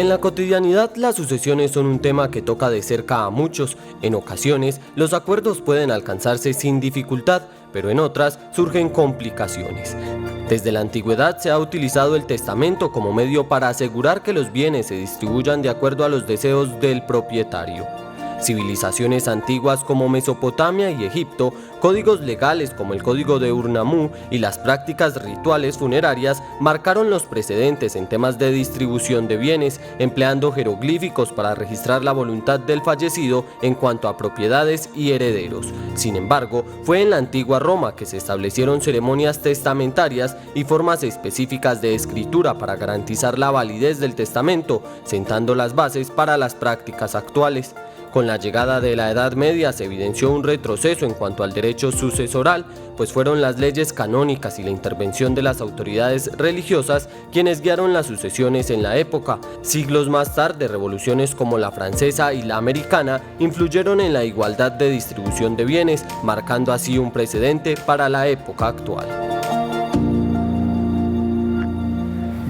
En la cotidianidad, las sucesiones son un tema que toca de cerca a muchos. En ocasiones, los acuerdos pueden alcanzarse sin dificultad, pero en otras surgen complicaciones. Desde la antigüedad se ha utilizado el testamento como medio para asegurar que los bienes se distribuyan de acuerdo a los deseos del propietario. Civilizaciones antiguas como Mesopotamia y Egipto, códigos legales como el Código de Ur-Nammu y las prácticas rituales funerarias marcaron los precedentes en temas de distribución de bienes, empleando jeroglíficos para registrar la voluntad del fallecido en cuanto a propiedades y herederos. Sin embargo, fue en la antigua Roma que se establecieron ceremonias testamentarias y formas específicas de escritura para garantizar la validez del testamento, sentando las bases para las prácticas actuales. Con la llegada de la Edad Media se evidenció un retroceso en cuanto al derecho sucesoral, pues fueron las leyes canónicas y la intervención de las autoridades religiosas quienes guiaron las sucesiones en la época. Siglos más tarde, revoluciones como la francesa y la americana influyeron en la igualdad de distribución de bienes, marcando así un precedente para la época actual.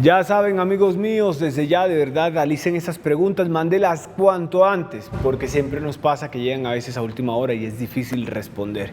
Ya saben, amigos míos, desde ya de verdad realicen esas preguntas, mándelas cuanto antes, porque siempre nos pasa que llegan a veces a última hora y es difícil responder.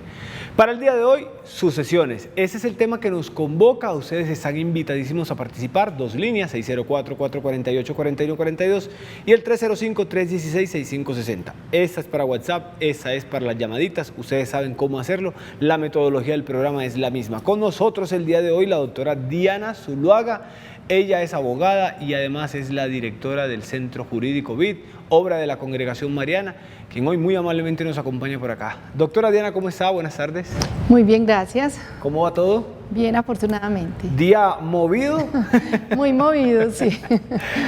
Para el día de hoy, sucesiones. Ese es el tema que nos convoca. Ustedes están invitadísimos a participar. 2 líneas, 604-448-4142 y el 305-316-6560. Esta es para WhatsApp, esta es para las llamaditas. Ustedes saben cómo hacerlo. La metodología del programa es la misma. Con nosotros el día de hoy la doctora Diana Zuluaga. Ella es abogada y además es la directora del Centro Jurídico BID, obra de la Congregación Mariana, quien hoy muy amablemente nos acompaña por acá. Doctora Diana, ¿cómo está? Buenas tardes. Muy bien, gracias. ¿Cómo va todo? Bien, afortunadamente. ¿Día movido? Muy movido, sí.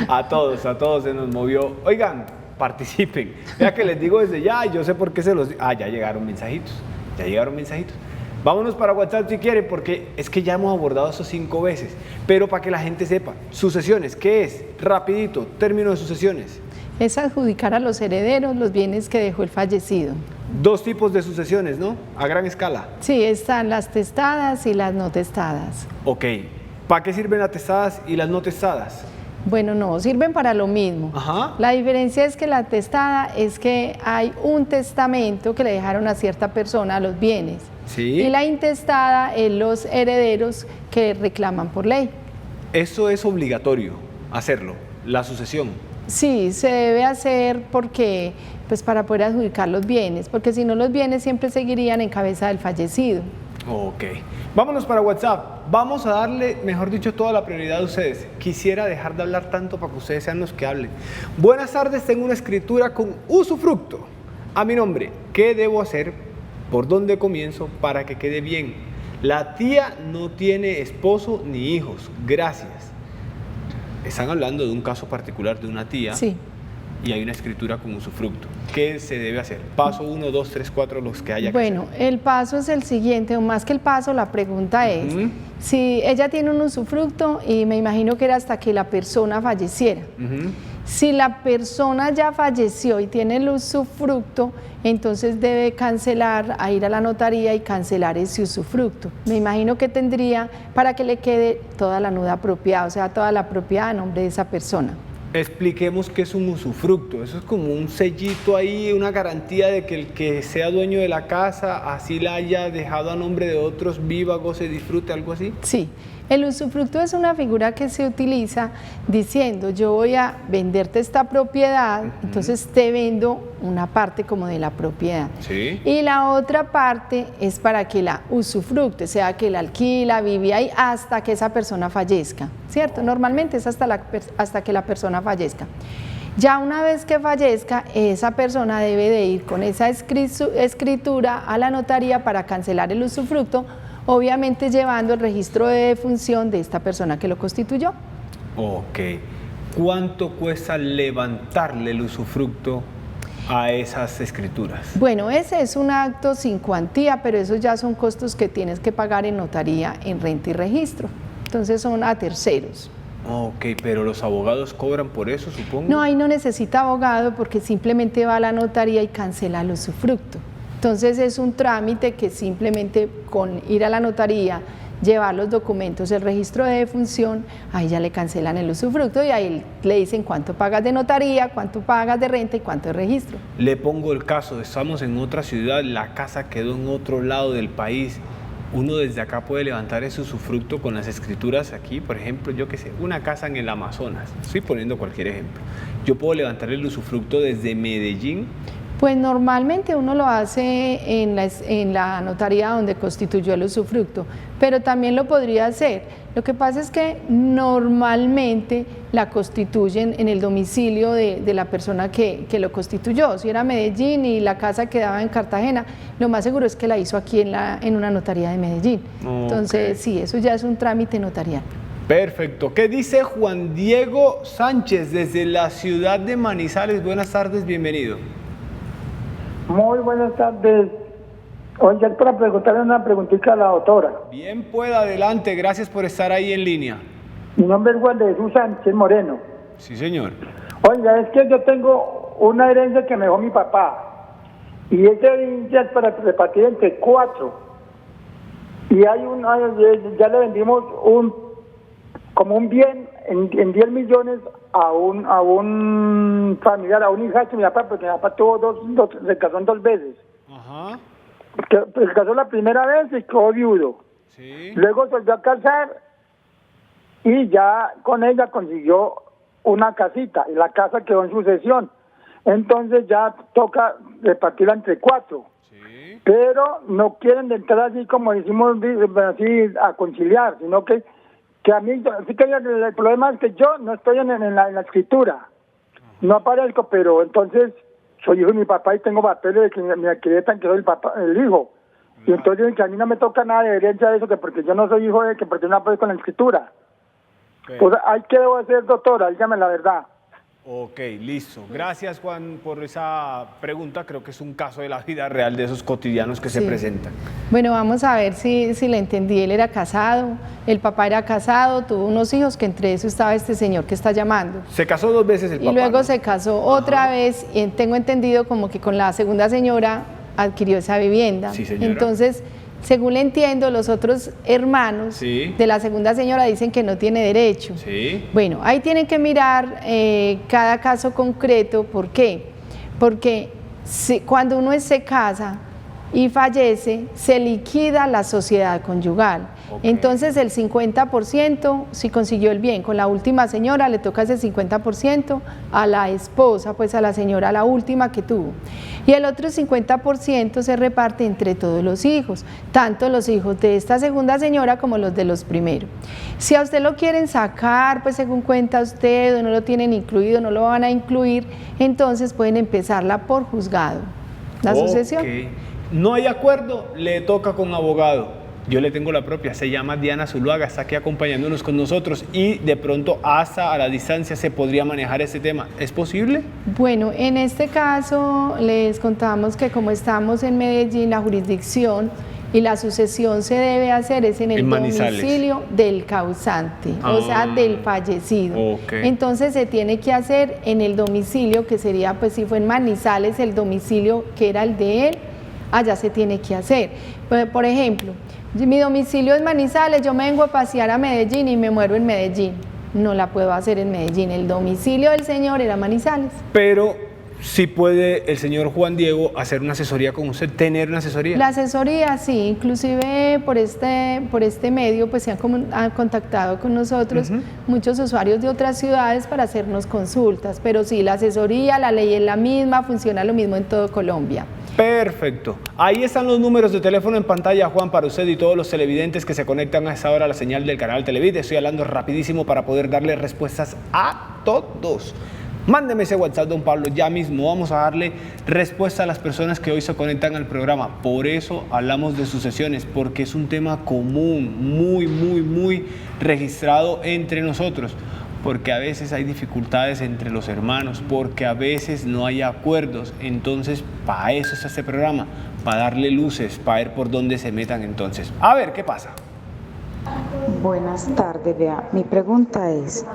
A todos se nos movió. Oigan, participen. Vea que les digo desde ya, yo sé por qué se los digo. Ya llegaron mensajitos, Vámonos para WhatsApp si quieren, porque es que ya hemos abordado eso 5 veces. Pero para que la gente sepa, sucesiones, ¿qué es? Rapidito, término de sucesiones. Es adjudicar a los herederos los bienes que dejó el fallecido. 2 tipos de sucesiones, ¿no? A gran escala. Sí, están las testadas y las no testadas. Ok. ¿Para qué sirven las testadas y las no testadas? Bueno, no, sirven para lo mismo. Ajá. La diferencia es que la testada es que hay un testamento que le dejaron a cierta persona los bienes. Sí. Y la intestada es los herederos que reclaman por ley. Eso es obligatorio, hacerlo, la sucesión. Sí, se debe hacer porque, pues para poder adjudicar los bienes, porque si no los bienes siempre seguirían en cabeza del fallecido. Ok. Vámonos para WhatsApp. Vamos a darle, mejor dicho, toda la prioridad a ustedes. Quisiera dejar de hablar tanto para que ustedes sean los que hablen. Buenas tardes, tengo una escritura con usufructo a mi nombre. ¿Qué debo hacer? ¿Por dónde comienzo para que quede bien? La tía no tiene esposo ni hijos. Gracias. Están hablando de un caso particular de una tía. Sí. Y hay una escritura con usufructo. ¿Qué se debe hacer? Paso 1, 2, 3, 4, los que haya que Bueno, hacer. el paso es el siguiente, o más que el paso, la pregunta es, si ella tiene un usufructo, y me imagino que era hasta que la persona falleciera. Si la persona ya falleció y tiene el usufructo, entonces debe cancelar, a ir a la notaría y cancelar ese usufructo. Me imagino que tendría para que le quede toda la nuda propiedad, o sea, toda la propiedad a nombre de esa persona. Expliquemos qué es un usufructo. Eso es como un sellito ahí, una garantía de que el que sea dueño de la casa, así la haya dejado a nombre de otros, viva, goce, disfrute, algo así. Sí, el usufructo es una figura que se utiliza diciendo, yo voy a venderte esta propiedad, entonces te vendo una parte como de la propiedad. Sí. Y la otra parte es para que la usufructe, o sea, que la alquila, vive ahí hasta que esa persona fallezca, ¿cierto? Normalmente es hasta que la persona fallezca. Ya una vez que fallezca, esa persona debe de ir con esa escritura a la notaría para cancelar el usufructo, obviamente llevando el registro de defunción de esta persona que lo constituyó. Ok. ¿Cuánto cuesta levantarle el usufructo a esas escrituras? Bueno, ese es un acto sin cuantía, pero esos ya son costos que tienes que pagar en notaría, en renta y registro. Entonces son a terceros. Ok, pero los abogados cobran por eso, supongo. No, ahí no necesita abogado porque simplemente va a la notaría y cancela el usufructo. Entonces es un trámite que simplemente con ir a la notaría, llevar los documentos, el registro de defunción, ahí ya le cancelan el usufructo y ahí le dicen cuánto pagas de notaría, cuánto pagas de renta y cuánto de registro. Le pongo el caso, estamos en otra ciudad, la casa quedó en otro lado del país. Uno desde acá puede levantar ese usufructo con las escrituras aquí, por ejemplo, yo qué sé, una casa en el Amazonas, estoy poniendo cualquier ejemplo. Yo puedo levantar el usufructo desde Medellín. Pues normalmente uno lo hace en la notaría donde constituyó el usufructo, pero también lo podría hacer. Lo que pasa es que normalmente la constituyen en el domicilio de la persona que lo constituyó. Si era Medellín y la casa quedaba en Cartagena, lo más seguro es que la hizo aquí en una notaría de Medellín. Okay. Entonces, sí, eso ya es un trámite notarial. Perfecto. ¿Qué dice Juan Diego Sánchez desde la ciudad de Manizales? Buenas tardes, bienvenido. Muy buenas tardes. Oye, es para preguntarle una preguntita a la doctora. Bien, pueda, adelante. Gracias por estar ahí en línea. Mi nombre es Juan de Jesús Sánchez Moreno. Sí, señor. Oiga, es que yo tengo una herencia que me dejó mi papá. Y esa herencia es para repartir entre 4. Y ya le vendimos como un bien en 10 millones a un familiar, a un hijacho de mi papá, porque mi papá tuvo se casó 2 veces. Ajá. Se casó la primera vez y quedó viudo. Sí. Luego se volvió a casar y ya con ella consiguió una casita y la casa quedó en sucesión. Entonces ya toca repartirla entre 4. Sí. Pero no quieren entrar así como decimos, así a conciliar, sino que a mí, sí que el problema es que yo no estoy en la escritura, no aparezco, pero entonces soy hijo de mi papá y tengo papeles de que me acreditan que soy el hijo. Y entonces que a mí no me toca nada de herencia de eso, que porque yo no soy hijo de que porque no aparezco en la escritura. Pues ahí qué debo hacer, doctora, dígame la verdad. Ok, listo. Gracias, Juan, por esa pregunta. Creo que es un caso de la vida real de esos cotidianos que se presentan. Bueno, vamos a ver si le entendí. Él era casado, el papá era casado, tuvo unos hijos, que entre eso estaba este señor que está llamando. Se casó 2 veces el papá. Y luego, ¿no?, se casó otra vez, y tengo entendido como que con la segunda señora adquirió esa vivienda. Sí, señora. Entonces, según le entiendo, los otros hermanos de la segunda señora dicen que no tiene derecho. Sí. Bueno, ahí tienen que mirar cada caso concreto. ¿Por qué? Porque cuando uno se casa y fallece, se liquida la sociedad conyugal. Okay. Entonces el 50%, si consiguió el bien con la última señora, le toca ese 50% a la esposa, pues a la señora, la última que tuvo. Y el otro 50% se reparte entre todos los hijos, tanto los hijos de esta segunda señora como los de los primeros. Si a usted lo quieren sacar, pues según cuenta usted, o no lo tienen incluido, no lo van a incluir, entonces pueden empezarla por juzgado, la sucesión. No hay acuerdo, le toca con abogado. Yo le tengo la propia, se llama Diana Zuluaga, está aquí acompañándonos con nosotros y de pronto hasta a la distancia se podría manejar este tema. ¿Es posible? Bueno, en este caso les contamos que como estamos en Medellín, la jurisdicción y la sucesión se debe hacer es en el domicilio del causante, o sea, del fallecido. Okay. Entonces se tiene que hacer en el domicilio, que sería, pues si fue en Manizales, el domicilio que era el de él, allá se tiene que hacer. Por ejemplo, mi domicilio es Manizales, yo me vengo a pasear a Medellín y me muero en Medellín. No la puedo hacer en Medellín, el domicilio del señor era Manizales. Pero sí puede el señor Juan Diego hacer una asesoría con usted, tener una asesoría. La asesoría sí, inclusive por este medio pues se han contactado con nosotros muchos usuarios de otras ciudades para hacernos consultas, pero sí, la asesoría, la ley es la misma, funciona lo mismo en todo Colombia. Perfecto. Ahí están los números de teléfono en pantalla, Juan, para usted y todos los televidentes que se conectan a esta hora a la señal del canal Televid. Estoy hablando rapidísimo para poder darle respuestas a todos. Mándeme ese WhatsApp, don Pablo, ya mismo. Vamos a darle respuesta a las personas que hoy se conectan al programa. Por eso hablamos de sucesiones, porque es un tema común, muy registrado entre nosotros. Porque a veces hay dificultades entre los hermanos, porque a veces no hay acuerdos. Entonces, para eso está este programa, para darle luces, para ver por dónde se metan entonces. A ver, ¿qué pasa? Buenas tardes, vea, mi pregunta es,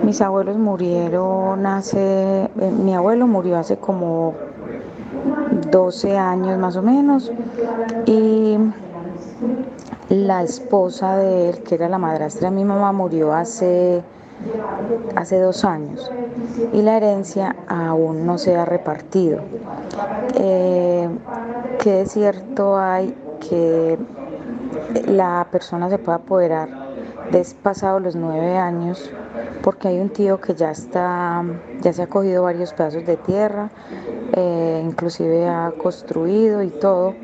mis abuelos murieron mi abuelo murió hace como 12 años más o menos, y la esposa de él, que era la madrastra de mi mamá, murió hace 2 años y la herencia aún no se ha repartido. ¿Qué de cierto hay que la persona se pueda apoderar pasado los 9 años? Porque hay un tío que ya se ha cogido varios pedazos de tierra, inclusive ha construido y todo,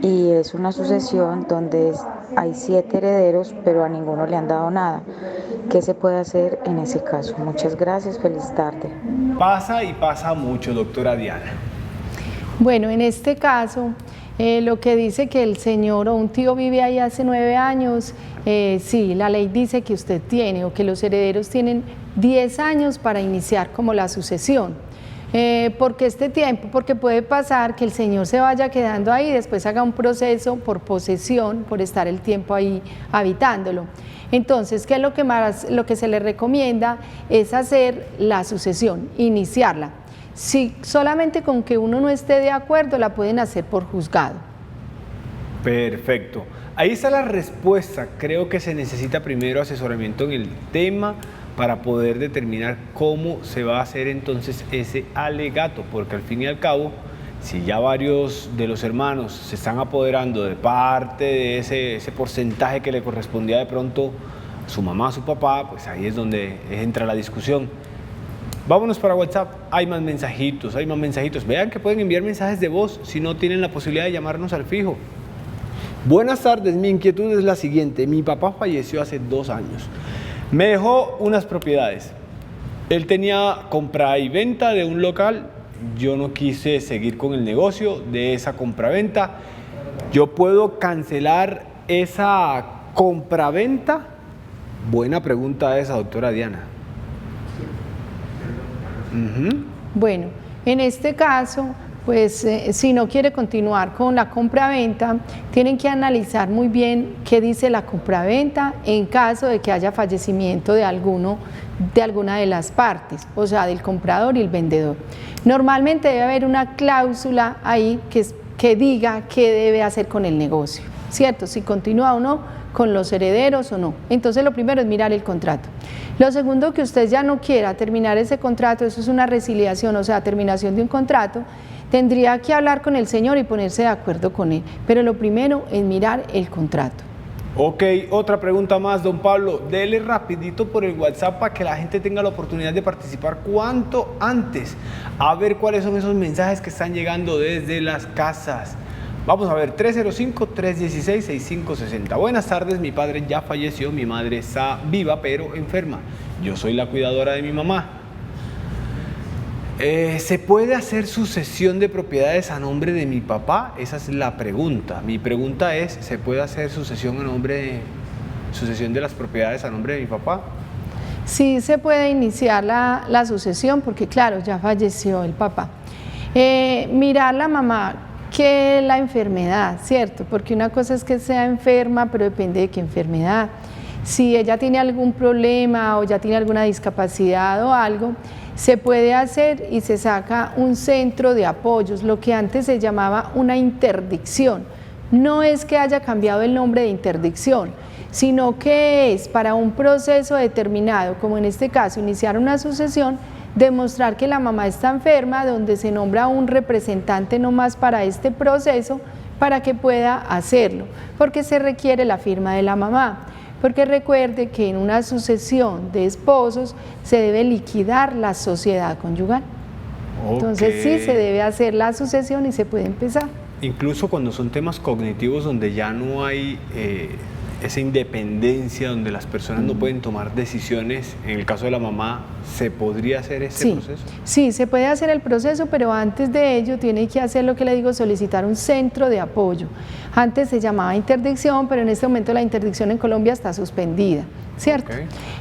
y es una sucesión donde hay 7 herederos, pero a ninguno le han dado nada. ¿Qué se puede hacer en ese caso? Muchas gracias, feliz tarde. Pasa y pasa mucho, doctora Diana. Bueno, en este caso, lo que dice que el señor o un tío vive ahí hace 9 años, sí, la ley dice que usted tiene o que los herederos tienen 10 años para iniciar como la sucesión. ¿Por qué este tiempo? Porque puede pasar que el señor se vaya quedando ahí y después haga un proceso por posesión, por estar el tiempo ahí habitándolo. Entonces, ¿qué es lo que se le recomienda? Es hacer la sucesión, iniciarla. Si solamente con que uno no esté de acuerdo, la pueden hacer por juzgado. Perfecto. Ahí está la respuesta. Creo que se necesita primero asesoramiento en el tema para poder determinar cómo se va a hacer entonces ese alegato, porque al fin y al cabo, si ya varios de los hermanos se están apoderando de parte de ese porcentaje que le correspondía de pronto a su mamá, a su papá, pues ahí es donde entra la discusión. Vámonos para WhatsApp, hay más mensajitos. Vean que pueden enviar mensajes de voz si no tienen la posibilidad de llamarnos al fijo. Buenas tardes, mi inquietud es la siguiente. Mi papá falleció hace 2 años. Me dejó unas propiedades. Él tenía compra y venta de un local. Yo no quise seguir con el negocio de esa compraventa. ¿Yo puedo cancelar esa compraventa? Buena pregunta esa, doctora Diana. Bueno, en este caso, pues si no quiere continuar con la compraventa, tienen que analizar muy bien qué dice la compraventa en caso de que haya fallecimiento de alguna de las partes, o sea, del comprador y el vendedor. Normalmente debe haber una cláusula ahí que diga qué debe hacer con el negocio, ¿cierto? Si continúa o no, con los herederos o no. Entonces lo primero es mirar el contrato. Lo segundo, que usted ya no quiera terminar ese contrato, eso es una resiliación, o sea, terminación de un contrato, tendría que hablar con el señor y ponerse de acuerdo con él. Pero lo primero es mirar el contrato. Ok, otra pregunta más, don Pablo. Dele rapidito por el WhatsApp para que la gente tenga la oportunidad de participar cuanto antes. A ver cuáles son esos mensajes que están llegando desde las casas. Vamos a ver, 305-316-6560. Buenas tardes, mi padre ya falleció, mi madre está viva pero enferma. Yo soy la cuidadora de mi mamá. ¿Se puede hacer sucesión de propiedades a nombre de mi papá? Esa es la pregunta. Mi pregunta es, ¿se puede hacer sucesión de las propiedades a nombre de mi papá? Sí se puede iniciar la sucesión porque claro, ya falleció el papá. Mirar la mamá, que la enfermedad, ¿cierto? Porque una cosa es que sea enferma, pero depende de qué enfermedad. Si ella tiene algún problema o ya tiene alguna discapacidad o algo, se puede hacer y se saca un centro de apoyos, lo que antes se llamaba una interdicción. No es que haya cambiado el nombre de interdicción, sino que es para un proceso determinado, como en este caso, iniciar una sucesión, demostrar que la mamá está enferma, donde se nombra un representante nomás para este proceso, para que pueda hacerlo, porque se requiere la firma de la mamá. Porque recuerde que en una sucesión de esposos se debe liquidar la sociedad conyugal. Entonces sí se debe hacer la sucesión y se puede empezar. Incluso cuando son temas cognitivos donde ya no hay esa independencia, donde las personas no pueden tomar decisiones, en el caso de la mamá, ¿se podría hacer ese proceso? Sí, se puede hacer el proceso, pero antes de ello tiene que hacer lo que le digo, solicitar un centro de apoyo. Antes se llamaba interdicción, pero en este momento la interdicción en Colombia está suspendida, ¿cierto?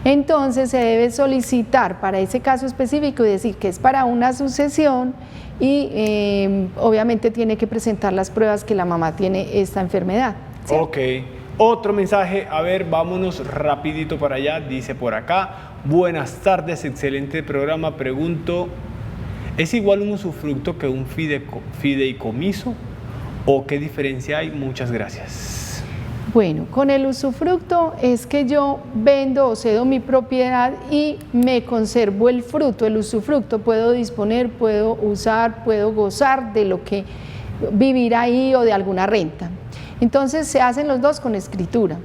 Entonces se debe solicitar para ese caso específico y decir que es para una sucesión y obviamente tiene que presentar las pruebas que la mamá tiene esta enfermedad, ¿cierto? Ok. Otro mensaje, a ver, vámonos rapidito para allá, dice por acá, buenas tardes, excelente programa, pregunto, ¿es igual un usufructo que un fideicomiso o qué diferencia hay? Muchas gracias. Bueno, con el usufructo es que yo vendo o cedo mi propiedad y me conservo el fruto, el usufructo. Puedo disponer, puedo usar, puedo gozar de lo que vivir ahí o de alguna renta. Entonces se hacen los dos con escritura.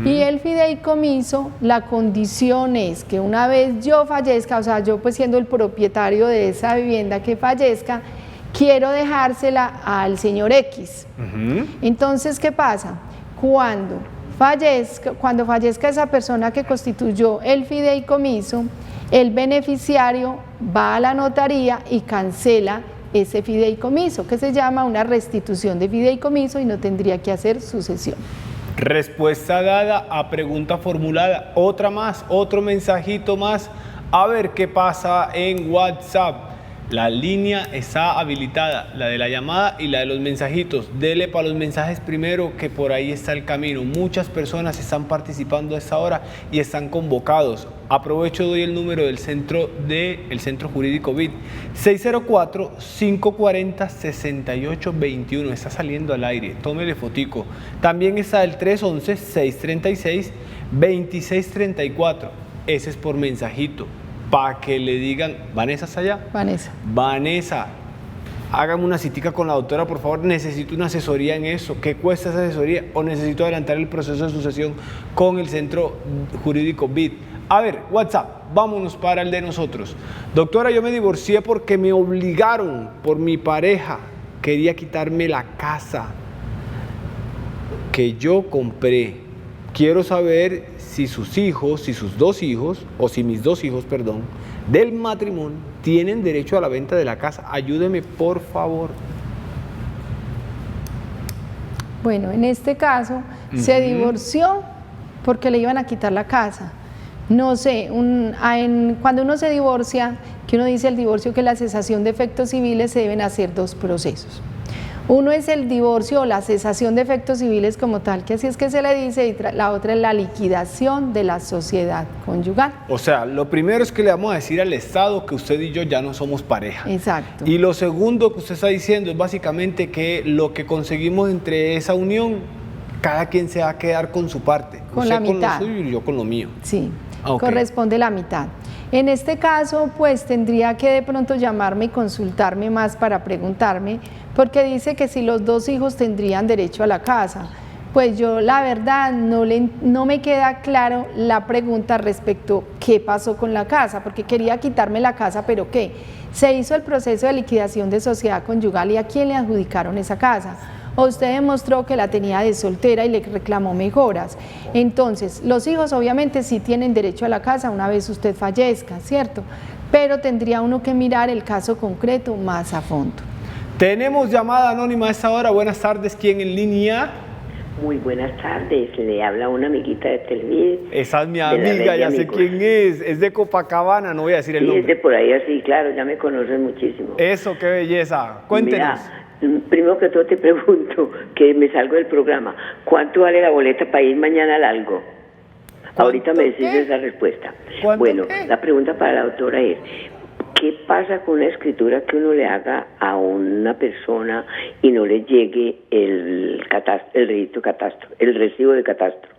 Y el fideicomiso, la condición es que una vez yo fallezca, o sea, yo pues siendo el propietario de esa vivienda que fallezca, quiero dejársela al señor X. Entonces, ¿qué pasa? Cuando fallezca esa persona que constituyó el fideicomiso, el beneficiario va a la notaría y cancela ese fideicomiso, que se llama una restitución de fideicomiso y no tendría que hacer sucesión. Respuesta dada a pregunta formulada. Otra más, otro mensajito más. A ver qué pasa en WhatsApp. La línea está habilitada, la de la llamada y la de los mensajitos. Dele para los mensajes primero, que por ahí está el camino. Muchas personas están participando a esta hora y están convocados. Aprovecho, doy el número del Centro Jurídico BID, 604-540-6821. Está saliendo al aire, tómele fotico. También está el 311-636-2634. Ese es por mensajito. Para que le digan, ¿Vanessa está allá? Vanessa, hágame una citica con la doctora, por favor, necesito una asesoría en eso. ¿Qué cuesta esa asesoría? O necesito adelantar el proceso de sucesión con el Centro Jurídico BID. A ver, WhatsApp, vámonos para el de nosotros. Doctora, yo me divorcié porque me obligaron por mi pareja. Quería quitarme la casa que yo compré. Quiero saber si sus hijos, si sus dos hijos, o si mis dos hijos, perdón, del matrimonio tienen derecho a la venta de la casa. Ayúdeme, por favor. Bueno, en este caso se divorció porque le iban a quitar la casa. No sé, cuando uno se divorcia, que uno dice el divorcio, que la cesación de efectos civiles, se deben hacer dos procesos. Uno es el divorcio o la cesación de efectos civiles como tal, que así es que se le dice, y la otra es la liquidación de la sociedad conyugal. O sea, lo primero es que le vamos a decir al Estado que usted y yo ya no somos pareja. Exacto. Y lo segundo que usted está diciendo es básicamente que lo que conseguimos entre esa unión, cada quien se va a quedar con su parte. Con usted la mitad. Con lo suyo y yo con lo mío. Sí, Okay. Corresponde la mitad. En este caso, pues tendría que de pronto llamarme y consultarme más para preguntarme, porque dice que si los dos hijos tendrían derecho a la casa. Pues yo la verdad no me queda claro la pregunta respecto qué pasó con la casa, porque quería quitarme la casa, pero ¿qué? Se hizo el proceso de liquidación de sociedad conyugal y ¿a quién le adjudicaron esa casa? O usted demostró que la tenía de soltera y le reclamó mejoras. Entonces, los hijos obviamente sí tienen derecho a la casa una vez usted fallezca, ¿cierto? Pero tendría uno que mirar el caso concreto más a fondo. Tenemos llamada anónima a esta hora. Buenas tardes, ¿quién en línea? Muy buenas tardes, le habla una amiguita de Telvid. Esa es mi amiga, ya sé quién es de Copacabana, no voy a decir el nombre. Es de por ahí así, claro, ya me conocen muchísimo. Eso, qué belleza, cuéntenos. Mira, primero que todo te pregunto, que me salgo del programa, ¿cuánto vale la boleta para ir mañana al algo? Ahorita me decís esa respuesta. Bueno, la pregunta para la doctora es, ¿qué pasa con una escritura que uno le haga a una persona y no le llegue el recibo de catastro?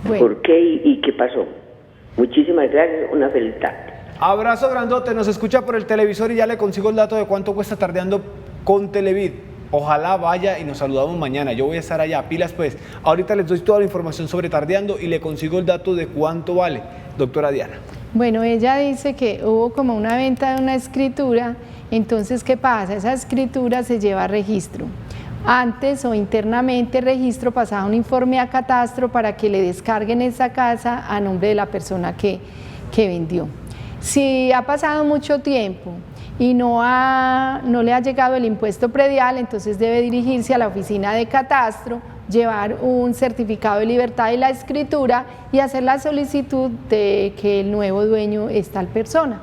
Bueno. ¿Por qué y qué pasó? Muchísimas gracias, una feliz tarde. Abrazo grandote, nos escucha por el televisor y ya le consigo el dato de cuánto cuesta Tardeando con Televid. Ojalá vaya y nos saludamos mañana, yo voy a estar allá, pilas pues. Ahorita les doy toda la información sobre Tardeando y le consigo el dato de cuánto vale, doctora Diana. Bueno, ella dice que hubo como una venta de una escritura, entonces ¿qué pasa? Esa escritura se lleva a registro. Antes o internamente registro pasaba un informe a catastro para que le descarguen esa casa a nombre de la persona que vendió. Si ha pasado mucho tiempo y no le ha llegado el impuesto predial, entonces debe dirigirse a la oficina de catastro, llevar un certificado de libertad de la escritura y hacer la solicitud de que el nuevo dueño es tal persona.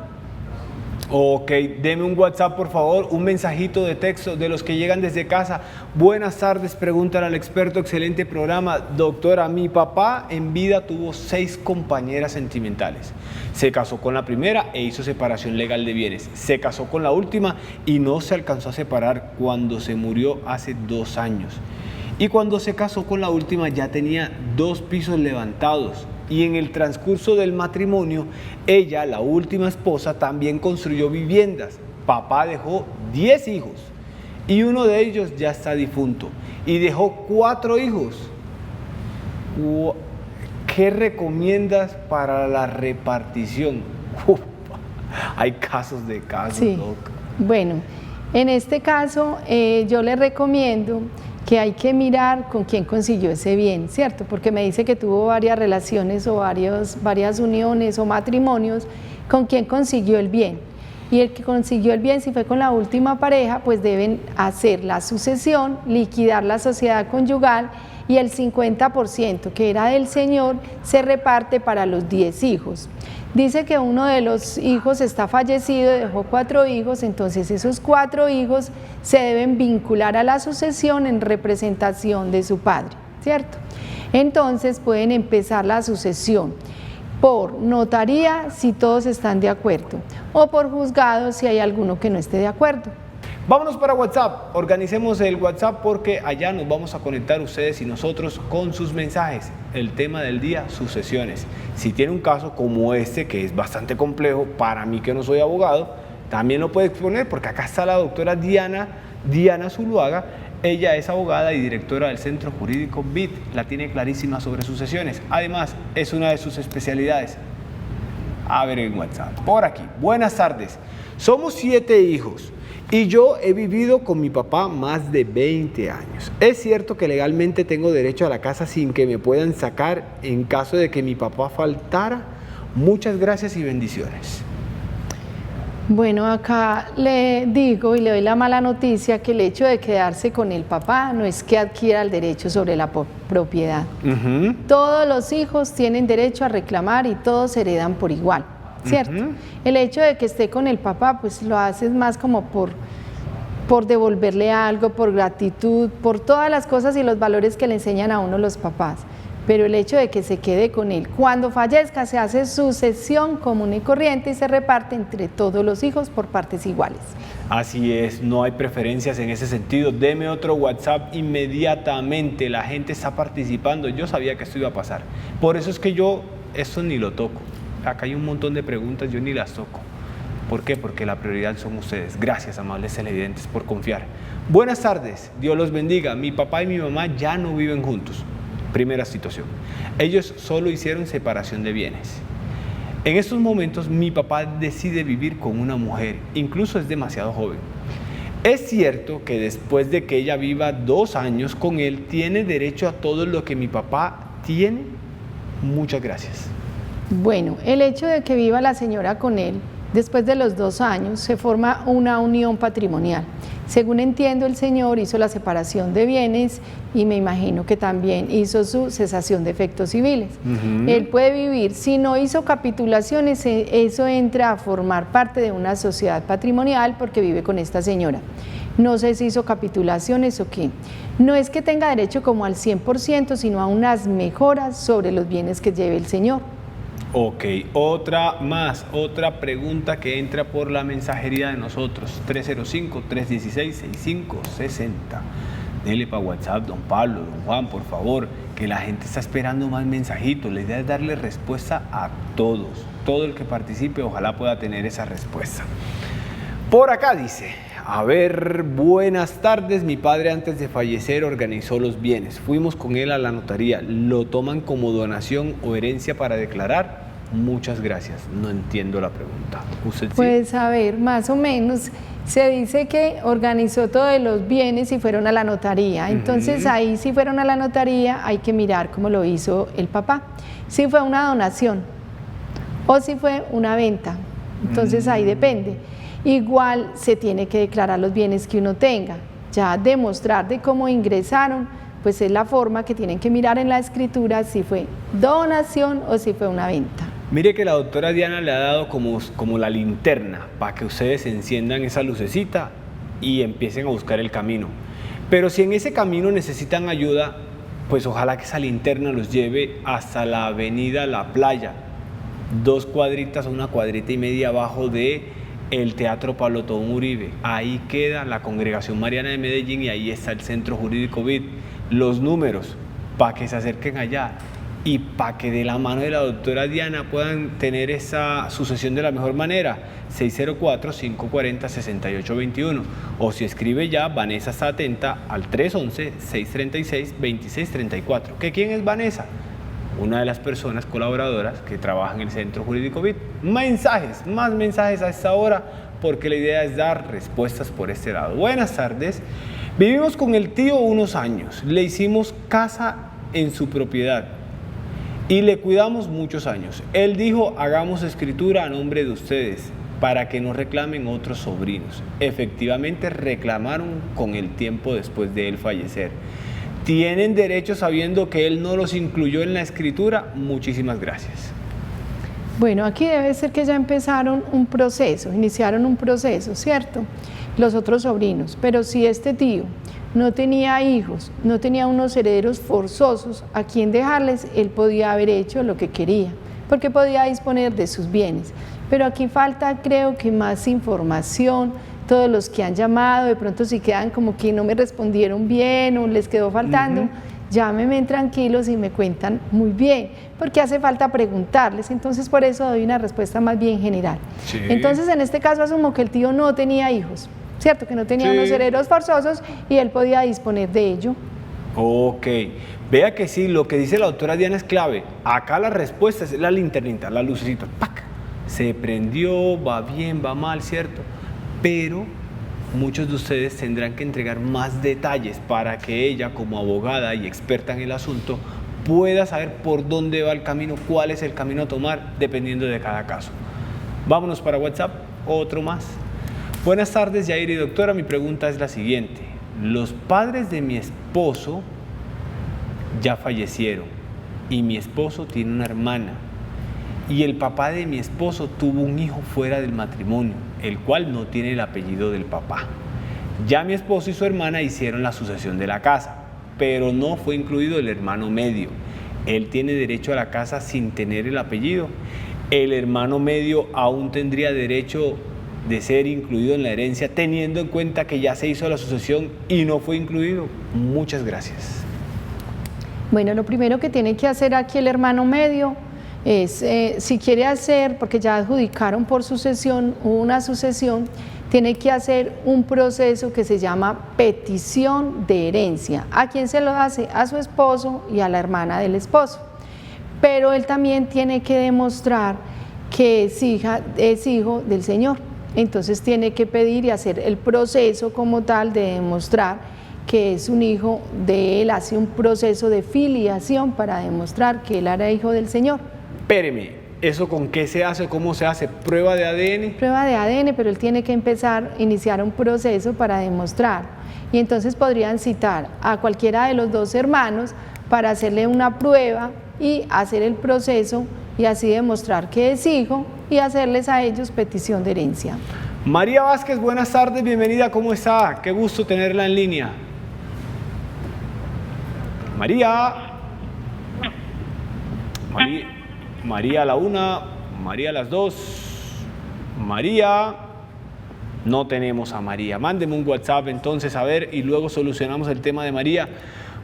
Ok, deme un WhatsApp por favor, un mensajito de texto de los que llegan desde casa. Buenas tardes, preguntan al experto, excelente programa. Doctora, mi papá en vida tuvo 6 compañeras sentimentales. Se casó con la primera e hizo separación legal de bienes. Se casó con la última y no se alcanzó a separar cuando se murió hace 2 años. y cuando se casó con la última ya tenía 2 pisos levantados. Y en el transcurso del matrimonio, ella, la última esposa, también construyó viviendas. Papá dejó 10 hijos y uno de ellos ya está difunto y dejó 4 hijos. ¿Qué recomiendas para la repartición? Hay casos de casos, sí. loca. Bueno, en este caso yo le recomiendo que hay que mirar con quién consiguió ese bien, ¿cierto? Porque me dice que tuvo varias relaciones o varias uniones o matrimonios, con quién consiguió el bien. Y el que consiguió el bien, si fue con la última pareja, pues deben hacer la sucesión, liquidar la sociedad conyugal y el 50% que era del señor se reparte para los 10 hijos. Dice que uno de los hijos está fallecido, dejó 4 hijos, entonces esos 4 hijos se deben vincular a la sucesión en representación de su padre, ¿cierto? Entonces pueden empezar la sucesión por notaría si todos están de acuerdo o por juzgado si hay alguno que no esté de acuerdo. Vámonos para WhatsApp, organicemos el WhatsApp porque allá nos vamos a conectar ustedes y nosotros con sus mensajes. El tema del día, sucesiones. Si tiene un caso como este, que es bastante complejo, para mí que no soy abogado, también lo puede exponer porque acá está la doctora Diana Zuluaga. Ella es abogada y directora del Centro Jurídico BIT, la tiene clarísima sobre sucesiones. Además, es una de sus especialidades. A ver en WhatsApp, por aquí. Buenas tardes, somos 7 hijos. Y yo he vivido con mi papá más de 20 años. ¿Es cierto que legalmente tengo derecho a la casa sin que me puedan sacar en caso de que mi papá faltara? Muchas gracias y bendiciones. Bueno, acá le digo y le doy la mala noticia que el hecho de quedarse con el papá no es que adquiera el derecho sobre la propiedad. Todos los hijos tienen derecho a reclamar y todos heredan por igual. ¿Cierto? El hecho de que esté con el papá, pues lo haces más como por devolverle algo, por gratitud, por todas las cosas y los valores que le enseñan a uno los papás. Pero el hecho de que se quede con él, cuando fallezca se hace sucesión común y corriente y se reparte entre todos los hijos por partes iguales. Así es, no hay preferencias en ese sentido. Deme otro WhatsApp inmediatamente, la gente está participando. Yo sabía que esto iba a pasar. Por eso es que yo esto ni lo toco. Acá hay un montón de preguntas, yo ni las toco. ¿Por qué? Porque la prioridad son ustedes. Gracias, amables televidentes, por confiar. Buenas tardes, Dios los bendiga. Mi papá y mi mamá ya no viven juntos. Primera situación. Ellos solo hicieron separación de bienes. En estos momentos, mi papá decide vivir con una mujer, incluso es demasiado joven. Es cierto que después de que ella viva 2 años con él, tiene derecho a todo lo que mi papá tiene. Muchas gracias. Bueno, el hecho de que viva la señora con él, después de los 2 años, se forma una unión patrimonial. Según entiendo, el señor hizo la separación de bienes y me imagino que también hizo su cesación de efectos civiles. Él puede vivir, si no hizo capitulaciones, eso entra a formar parte de una sociedad patrimonial porque vive con esta señora. No sé si hizo capitulaciones o qué. No es que tenga derecho como al 100%, sino a unas mejoras sobre los bienes que lleve el señor. Ok, otra pregunta que entra por la mensajería de nosotros, 305-316-6560. Dele para WhatsApp, don Pablo, don Juan, por favor, que la gente está esperando más mensajitos. La idea es darle respuesta a todos. Todo el que participe, ojalá pueda tener esa respuesta. Por acá dice, a ver, buenas tardes, mi padre antes de fallecer organizó los bienes. Fuimos con él a la notaría, ¿lo toman como donación o herencia para declarar? Muchas gracias, no entiendo la pregunta. ¿Usted sí? Pues a ver, más o menos, se dice que organizó todos los bienes y fueron a la notaría. Entonces ahí si fueron a la notaría hay que mirar cómo lo hizo el papá. Si fue una donación o si fue una venta, entonces ahí depende. Igual se tiene que declarar los bienes que uno tenga, ya demostrar de cómo ingresaron, pues es la forma que tienen que mirar en la escritura si fue donación o si fue una venta. Mire que la doctora Diana le ha dado como la linterna para que ustedes enciendan esa lucecita y empiecen a buscar el camino. Pero si en ese camino necesitan ayuda, pues ojalá que esa linterna los lleve hasta la avenida La Playa, 2 cuadritas o 1 cuadrita y media abajo de el Teatro Pablo Tobón Uribe. Ahí queda la Congregación Mariana de Medellín y ahí está el Centro Jurídico BIT. los números para que se acerquen allá y para que de la mano de la doctora Diana puedan tener esa sucesión de la mejor manera. 604-540-6821, o si escribe ya, Vanessa está atenta al 311-636-2634. ¿Que quién es Vanessa? Una de las personas colaboradoras que trabaja en el Centro Jurídico BID. Más mensajes a esta hora, porque la idea es dar respuestas por este lado. Buenas tardes. Vivimos con el tío unos años, le hicimos casa en su propiedad y le cuidamos muchos años. Él dijo, hagamos escritura a nombre de ustedes para que no reclamen otros sobrinos. Efectivamente reclamaron con el tiempo después de él fallecer. ¿Tienen derecho sabiendo que él no los incluyó en la escritura? Muchísimas gracias. Bueno, aquí debe ser que ya empezaron un proceso, iniciaron un proceso, ¿cierto? Los otros sobrinos, pero si este tío no tenía hijos, no tenía unos herederos forzosos a quien dejarles, él podía haber hecho lo que quería, porque podía disponer de sus bienes. Pero aquí falta, creo que más información. Todos los que han llamado, de pronto si quedan como que no me respondieron bien o les quedó faltando, llámenme tranquilos y me cuentan muy bien, porque hace falta preguntarles, entonces por eso doy una respuesta más bien general. Sí. Entonces en este caso asumo que el tío no tenía hijos, ¿cierto? Que no tenía unos herederos forzosos y él podía disponer de ello. Ok, vea que sí, lo que dice la doctora Diana es clave. Acá la respuesta es la linternita, la lucecita, ¡pac! Se prendió, va bien, va mal, ¿cierto? Pero muchos de ustedes tendrán que entregar más detalles para que ella, como abogada y experta en el asunto, pueda saber por dónde va el camino, cuál es el camino a tomar, dependiendo de cada caso. Vámonos para WhatsApp, otro más. Buenas tardes, Yair y doctora, mi pregunta es la siguiente. Los padres de mi esposo ya fallecieron y mi esposo tiene una hermana. Y el papá de mi esposo tuvo un hijo fuera del matrimonio, el cual no tiene el apellido del papá. Ya mi esposo y su hermana hicieron la sucesión de la casa, pero no fue incluido el hermano medio. Él tiene derecho a la casa sin tener el apellido. El hermano medio aún tendría derecho de ser incluido en la herencia, teniendo en cuenta que ya se hizo la sucesión y no fue incluido. Muchas gracias. Bueno, lo primero que tiene que hacer aquí el hermano medio es, si quiere hacer, porque ya adjudicaron por sucesión, una sucesión, tiene que hacer un proceso que se llama petición de herencia. ¿A quién se lo hace? A su esposo y a la hermana del esposo. Pero él también tiene que demostrar que es hijo del Señor. Entonces tiene que pedir y hacer el proceso como tal de demostrar que es un hijo de él, hace un proceso de filiación para demostrar que él era hijo del Señor. Espéreme, ¿eso con qué se hace? ¿Cómo se hace? ¿Prueba de ADN? Prueba de ADN, pero él tiene que iniciar un proceso para demostrar. Y entonces podrían citar a cualquiera de los dos hermanos para hacerle una prueba y hacer el proceso y así demostrar que es hijo y hacerles a ellos petición de herencia. María Vázquez, buenas tardes, bienvenida, ¿cómo está? Qué gusto tenerla en línea. María a la 1, María a las 2, María, no tenemos a María. Mándeme un WhatsApp entonces a ver y luego solucionamos el tema de María.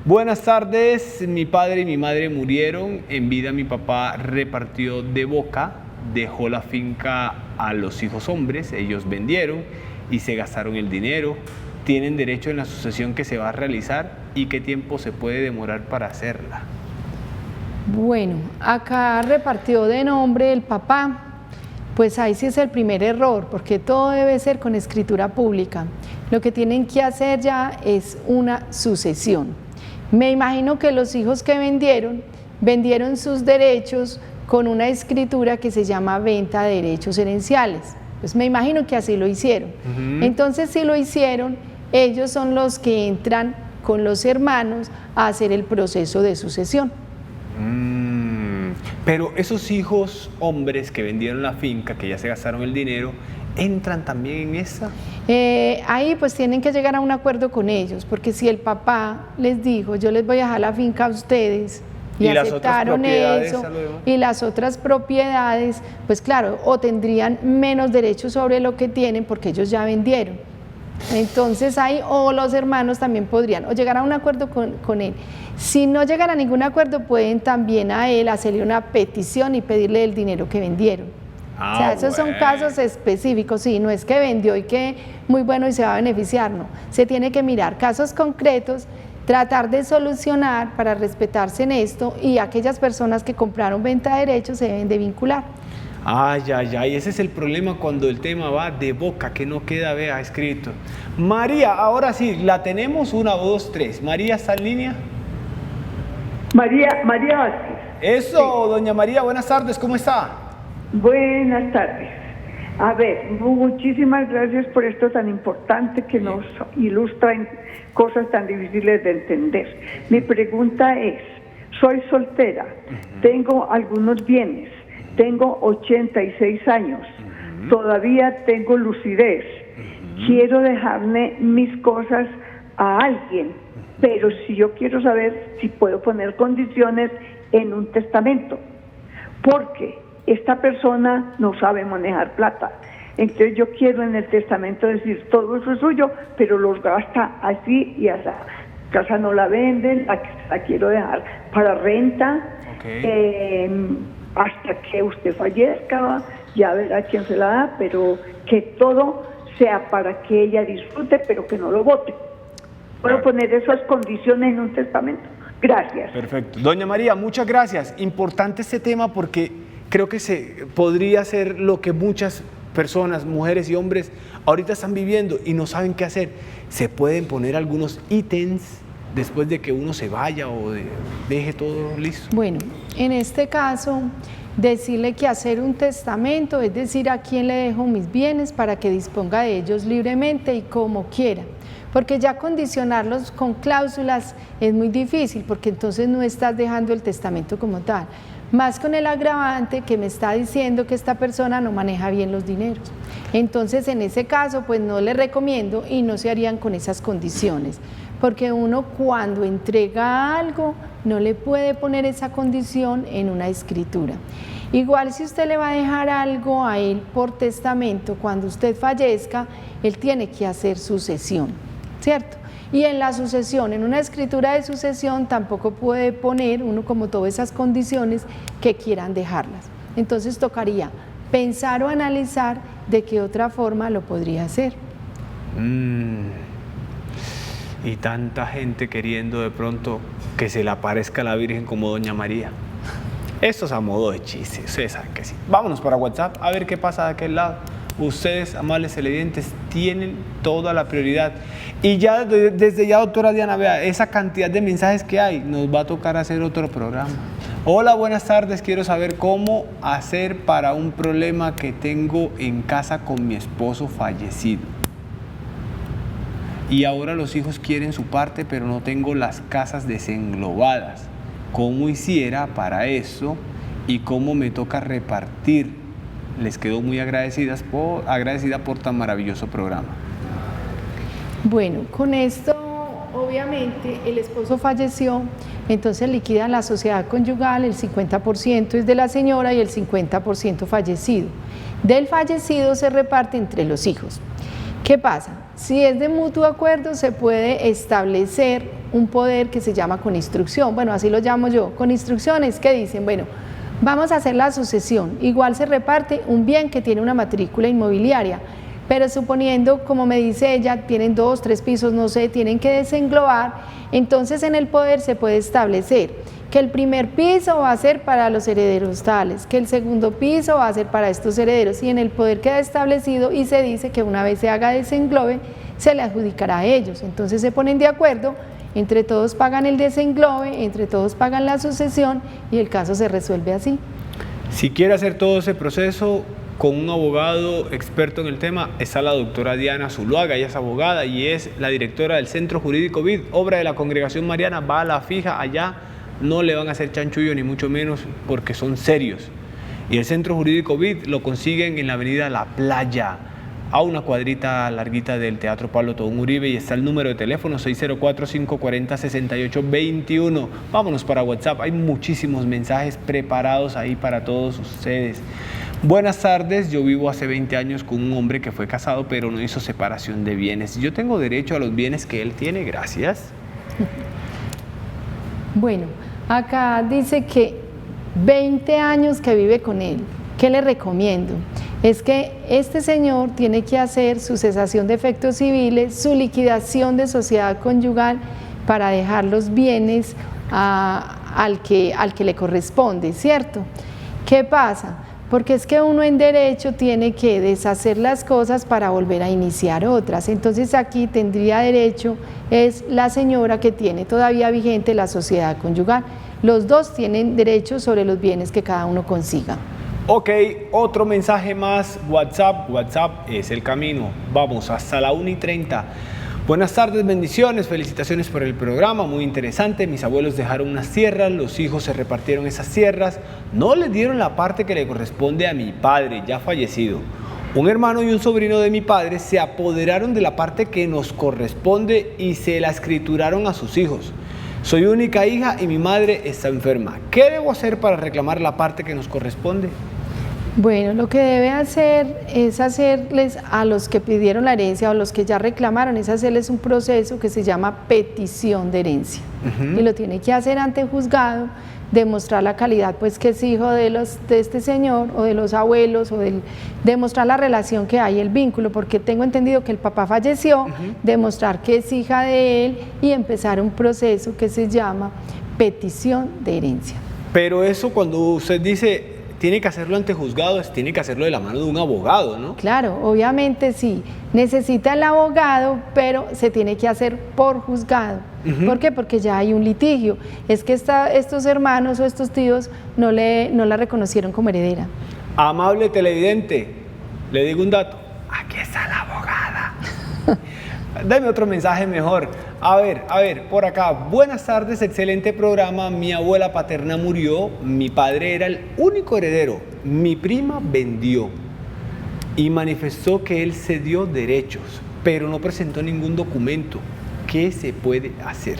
Buenas tardes, mi padre y mi madre murieron, en vida mi papá repartió de boca, dejó la finca a los hijos hombres, ellos vendieron y se gastaron el dinero. ¿Tienen derecho en la sucesión que se va a realizar y qué tiempo se puede demorar para hacerla? Bueno, acá repartió de nombre el papá, pues ahí sí es el primer error, porque todo debe ser con escritura pública. Lo que tienen que hacer ya es una sucesión. Me imagino que los hijos que vendieron sus derechos con una escritura que se llama venta de derechos herenciales. Pues me imagino que así lo hicieron. Entonces, si lo hicieron, ellos son los que entran con los hermanos a hacer el proceso de sucesión. Pero esos hijos hombres que vendieron la finca, que ya se gastaron el dinero, ¿entran también en esa? Ahí pues tienen que llegar a un acuerdo con ellos, porque si el papá les dijo, yo les voy a dejar la finca a ustedes, y aceptaron eso, y las otras propiedades, pues claro, o tendrían menos derechos sobre lo que tienen porque ellos ya vendieron. Entonces ahí, o los hermanos también podrían, o llegar a un acuerdo con él. Si no llegan a ningún acuerdo, pueden también a él hacerle una petición y pedirle el dinero que vendieron. O sea, esos son casos específicos, sí, no es que vendió y que muy bueno y se va a beneficiar, no. Se tiene que mirar casos concretos, tratar de solucionar para respetarse en esto, y aquellas personas que compraron venta de derechos se deben de vincular. Ay, ese es el problema cuando el tema va de boca, que no queda, vea, escrito. María, ahora sí, la tenemos, 1, 2, 3. María, ¿está en línea? María Vázquez. Eso, sí. Doña María, buenas tardes, ¿cómo está? Buenas tardes. A ver, muchísimas gracias por esto tan importante que nos ilustra en cosas tan difíciles de entender. Mi pregunta es, soy soltera, tengo algunos bienes, tengo 86 años, todavía tengo lucidez, quiero dejarle mis cosas a alguien, pero si yo quiero saber si puedo poner condiciones en un testamento, porque esta persona no sabe manejar plata. Entonces yo quiero en el testamento decir, todo eso es suyo, pero los gasta así y así. La casa no la venden, la quiero dejar para renta, hasta que usted fallezca, ya verá quién se la da, pero que todo sea para que ella disfrute, pero que no lo vote. Puedo poner esas condiciones en un testamento. Gracias. Perfecto. Doña María, muchas gracias. Importante este tema porque creo que podría ser lo que muchas personas, mujeres y hombres, ahorita están viviendo y no saben qué hacer. Se pueden poner algunos ítems después de que uno se vaya o deje todo listo. Bueno, en este caso, decirle que hacer un testamento, es decir, a quién le dejo mis bienes para que disponga de ellos libremente y como quiera. Porque ya condicionarlos con cláusulas es muy difícil, porque entonces no estás dejando el testamento como tal. Más con el agravante que me está diciendo que esta persona no maneja bien los dineros. Entonces, en ese caso, pues no le recomiendo y no se harían con esas condiciones. Porque uno cuando entrega algo no le puede poner esa condición en una escritura. Igual si usted le va a dejar algo a él por testamento, cuando usted fallezca, él tiene que hacer sucesión, ¿cierto? Y en la sucesión, en una escritura de sucesión, tampoco puede poner uno como todas esas condiciones que quieran dejarlas. Entonces tocaría pensar o analizar de qué otra forma lo podría hacer. Y tanta gente queriendo de pronto que se le aparezca la Virgen como Doña María. Esto es a modo de chiste, ustedes saben que sí. Vámonos para WhatsApp a ver qué pasa de aquel lado. Ustedes, amables televidentes, tienen toda la prioridad. Y ya desde ya, doctora Diana, vea, esa cantidad de mensajes que hay, nos va a tocar hacer otro programa. Hola, buenas tardes, quiero saber cómo hacer para un problema que tengo en casa con mi esposo fallecido. Y ahora los hijos quieren su parte, pero no tengo las casas desenglobadas. ¿Cómo hiciera para eso y cómo me toca repartir? Les quedo muy agradecida por tan maravilloso programa. Bueno, con esto obviamente el esposo falleció, entonces liquidan la sociedad conyugal, el 50% es de la señora y el 50% fallecido. Del fallecido se reparte entre los hijos. ¿Qué pasa? Si es de mutuo acuerdo, se puede establecer un poder que se llama coninstrucción. Bueno, así lo llamo yo. Coninstrucciones que dicen, bueno, vamos a hacer la sucesión. Igual se reparte un bien que tiene una matrícula inmobiliaria, pero suponiendo, como me dice ella, tienen 2, 3 pisos, no sé, tienen que desenglobar, entonces en el poder se puede establecer que el primer piso va a ser para los herederos tales, que el segundo piso va a ser para estos herederos, y en el poder queda establecido y se dice que una vez se haga desenglobe, se le adjudicará a ellos. Entonces se ponen de acuerdo, entre todos pagan el desenglobe, entre todos pagan la sucesión y el caso se resuelve así. Si quiere hacer todo ese proceso con un abogado experto en el tema, está la doctora Diana Zuluaga. Ella es abogada y es la directora del Centro Jurídico BID, obra de la Congregación Mariana. Va a la fija allá, no le van a hacer chanchullo ni mucho menos porque son serios. Y el Centro Jurídico BID lo consiguen en la avenida La Playa, a una cuadrita larguita del Teatro Pablo Tobón Uribe, y está el número de teléfono 604-540-6821. Vámonos para WhatsApp, hay muchísimos mensajes preparados ahí para todos ustedes. Buenas tardes, yo vivo hace 20 años con un hombre que fue casado pero no hizo separación de bienes. ¿Yo tengo derecho a los bienes que él tiene? Gracias. Bueno, acá dice que 20 años que vive con él. ¿Qué le recomiendo? Es que este señor tiene que hacer su cesación de efectos civiles, su liquidación de sociedad conyugal para dejar los bienes al que le corresponde, ¿cierto? ¿Qué pasa? Porque es que uno en derecho tiene que deshacer las cosas para volver a iniciar otras. Entonces aquí tendría derecho, es la señora que tiene todavía vigente la sociedad conyugal. Los dos tienen derecho sobre los bienes que cada uno consiga. Ok, otro mensaje más, WhatsApp es el camino. Vamos hasta la 1:30. Buenas tardes, bendiciones, felicitaciones por el programa, muy interesante. Mis abuelos dejaron unas tierras, los hijos se repartieron esas tierras, no le dieron la parte que le corresponde a mi padre, ya fallecido. Un hermano y un sobrino de mi padre se apoderaron de la parte que nos corresponde y se la escrituraron a sus hijos. Soy única hija y mi madre está enferma. ¿Qué debo hacer para reclamar la parte que nos corresponde? Bueno, lo que debe hacer es hacerles a los que pidieron la herencia o los que ya reclamaron, es hacerles un proceso que se llama petición de herencia. Y lo tiene que hacer ante juzgado, demostrar la calidad, pues que es hijo de este señor o de los abuelos, o demostrar la relación que hay, el vínculo, porque tengo entendido que el papá falleció, demostrar que es hija de él y empezar un proceso que se llama petición de herencia. Pero eso, cuando usted dice tiene que hacerlo ante juzgados, tiene que hacerlo de la mano de un abogado, ¿no? Claro, obviamente sí, necesita el abogado, pero se tiene que hacer por juzgado. ¿Por qué? Porque ya hay un litigio. Es que estos hermanos o estos tíos no la reconocieron como heredera. Amable televidente, le digo un dato, aquí está la abogada. Dame otro mensaje mejor. A ver, por acá. Buenas tardes, excelente programa. Mi abuela paterna murió, mi padre era el único heredero. Mi prima vendió y manifestó que él cedió derechos, pero no presentó ningún documento. ¿Qué se puede hacer?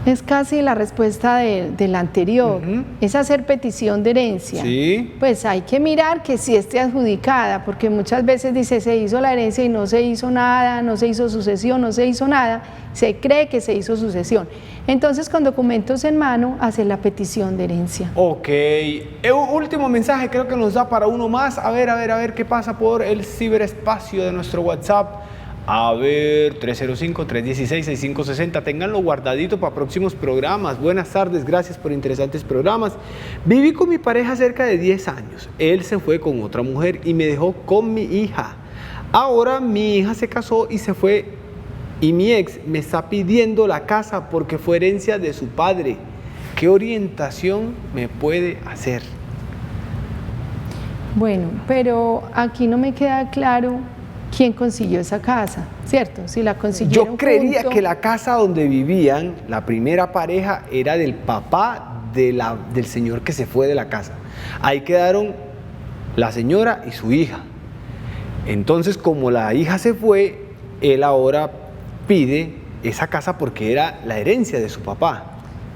Es casi la respuesta de la anterior, es hacer petición de herencia. Sí. Pues hay que mirar que sí esté adjudicada, porque muchas veces dice se hizo la herencia y no se hizo nada, no se hizo sucesión, no se hizo nada, se cree que se hizo sucesión. Entonces con documentos en mano hacer la petición de herencia. Ok, último mensaje, creo que nos da para uno más. A ver qué pasa por el ciberespacio de nuestro WhatsApp. A ver, 305-316-6560, ténganlo guardadito para próximos programas. Buenas tardes, gracias por interesantes programas. Viví con mi pareja cerca de 10 años. Él se fue con otra mujer y me dejó con mi hija. Ahora mi hija se casó y se fue y mi ex me está pidiendo la casa porque fue herencia de su padre. ¿Qué orientación me puede hacer? Bueno, pero aquí no me queda claro quién consiguió esa casa, ¿cierto? Si la consiguieron Yo creería junto, que la casa donde vivían, la primera pareja, era del papá del señor que se fue de la casa. Ahí quedaron la señora y su hija. Entonces, como la hija se fue, él ahora pide esa casa porque era la herencia de su papá.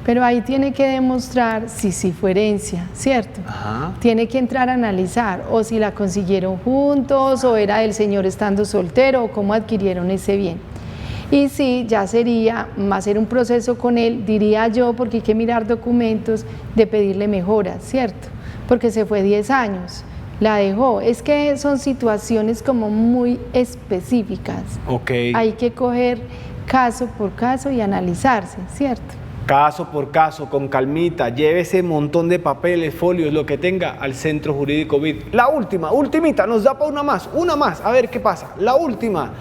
Pero ahí tiene que demostrar si sí fue herencia, ¿cierto? Ajá. Tiene que entrar a analizar o si la consiguieron juntos o era del señor estando soltero o cómo adquirieron ese bien. Y sí, ya sería hacer un proceso con él, diría yo, porque hay que mirar documentos de pedirle mejoras, ¿cierto? Porque se fue 10 años, la dejó. Es que son situaciones como muy específicas. Ok. Hay que coger caso por caso y analizarse, ¿cierto? Caso por caso, con calmita, lleve ese montón de papeles, folios, lo que tenga al Centro Jurídico BID. La ultimita, nos da para una más, a ver qué pasa. La última.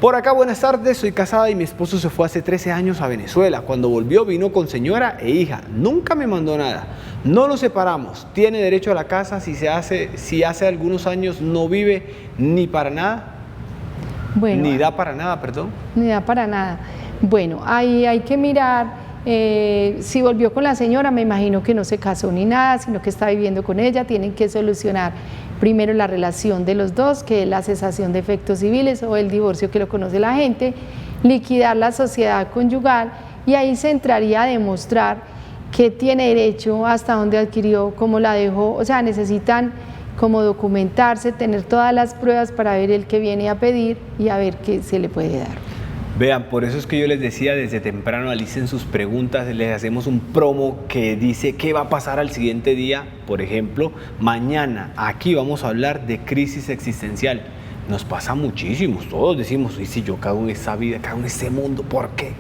Por acá, buenas tardes, soy casada y mi esposo se fue hace 13 años a Venezuela. Cuando volvió vino con señora e hija, nunca me mandó nada. No nos separamos, tiene derecho a la casa si hace algunos años no vive ni para nada. Bueno, ni da para nada, perdón. Ni da para nada. Bueno, ahí hay que mirar. Si volvió con la señora, me imagino que no se casó ni nada, sino que está viviendo con ella. Tienen que solucionar primero la relación de los dos, que es la cesación de efectos civiles o el divorcio, que lo conoce la gente, liquidar la sociedad conyugal, y ahí se entraría a demostrar qué tiene derecho, hasta dónde adquirió, cómo la dejó, o sea, necesitan como documentarse, tener todas las pruebas para ver el que viene a pedir y a ver qué se le puede dar. Vean, por eso es que yo les decía desde temprano, alicen sus preguntas, les hacemos un promo que dice qué va a pasar al siguiente día. Por ejemplo, mañana aquí vamos a hablar de crisis existencial. Nos pasa muchísimo, todos decimos, y si yo cago en esa vida, cago en ese mundo, ¿por qué?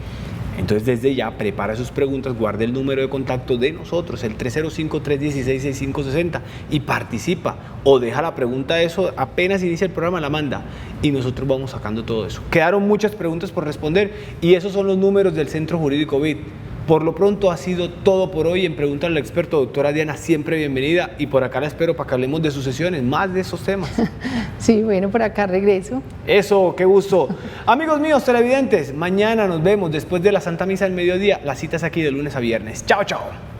Entonces desde ya prepara sus preguntas, guarde el número de contacto de nosotros, el 305-316-6560 y participa o deja la pregunta eso, apenas inicia el programa la manda y nosotros vamos sacando todo eso. Quedaron muchas preguntas por responder y esos son los números del Centro Jurídico BID. Por lo pronto ha sido todo por hoy en Pregúntale al Experto. Doctora Diana, siempre bienvenida y por acá la espero para que hablemos de sucesiones, más de esos temas. Sí, bueno, por acá regreso. Eso, qué gusto. Amigos míos televidentes, mañana nos vemos después de la Santa Misa del Mediodía. La cita es aquí de lunes a viernes. Chao, chao.